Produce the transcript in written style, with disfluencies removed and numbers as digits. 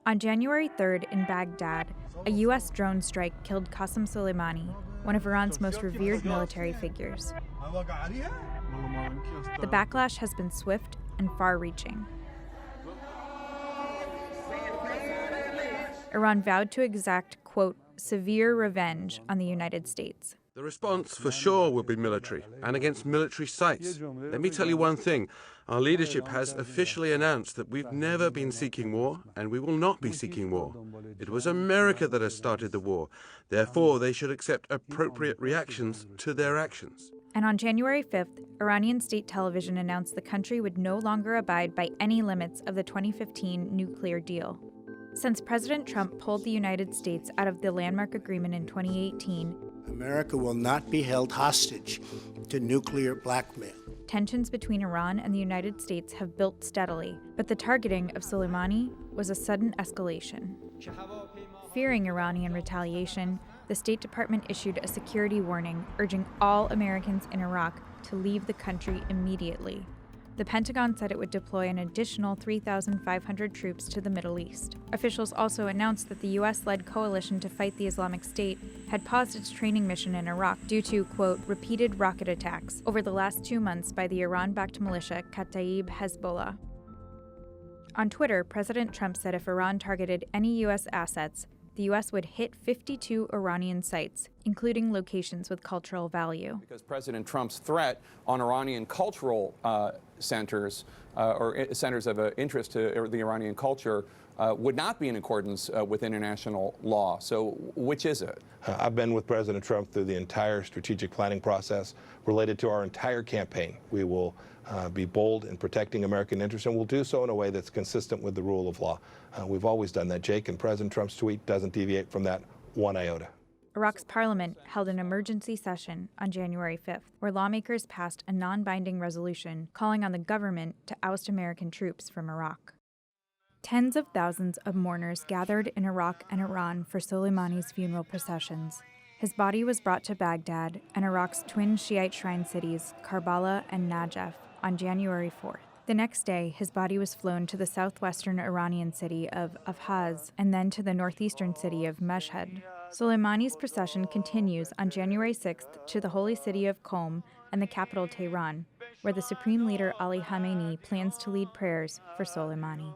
On January 3rd in Baghdad, a U.S. drone strike killed Qasem Soleimani, one of Iran's most revered military figures. The backlash has been swift and far-reaching. Iran vowed to exact, quote, severe revenge on the United States. The response, for sure, will be military, and against military sites. Let me tell you one thing. Our leadership has officially announced that we've never been seeking war, and we will not be seeking war. It was America that has started the war. Therefore, they should accept appropriate reactions to their actions. And on January 5th, Iranian state television announced the country would no longer abide by any limits of the 2015 nuclear deal. Since President Trump pulled the United States out of the landmark agreement in 2018, America will not be held hostage to nuclear blackmail. Tensions between Iran and the United States have built steadily, but the targeting of Soleimani was a sudden escalation. Fearing Iranian retaliation, the State Department issued a security warning urging all Americans in Iraq to leave the country immediately. The Pentagon said it would deploy an additional 3,500 troops to the Middle East. Officials also announced that the U.S.-led coalition to fight the Islamic State had paused its training mission in Iraq due to, quote, repeated rocket attacks over the last 2 months by the Iran-backed militia Kataib Hezbollah. On Twitter, President Trump said if Iran targeted any U.S. assets, the U.S. would hit 52 Iranian sites, including locations with cultural value. Because President Trump's threat on Iranian cultural centers or centers of interest to the Iranian culture would not be in accordance with international law. So which is it? I've been with President Trump through the entire strategic planning process related to our entire campaign. We will be bold in protecting American interests, and we'll do so in a way that's consistent with the rule of law. We've always done that, Jake, and President Trump's tweet doesn't deviate from that one iota. Iraq's parliament held an emergency session on January 5th, where lawmakers passed a non-binding resolution calling on the government to oust American troops from Iraq. Tens of thousands of mourners gathered in Iraq and Iran for Soleimani's funeral processions. His body was brought to Baghdad and Iraq's twin Shiite shrine cities, Karbala and Najaf, on January 4th. The next day, his body was flown to the southwestern Iranian city of Ahvaz and then to the northeastern city of Mashhad. Soleimani's procession continues on January 6th to the holy city of Qom and the capital Tehran, where the supreme leader Ali Khamenei plans to lead prayers for Soleimani.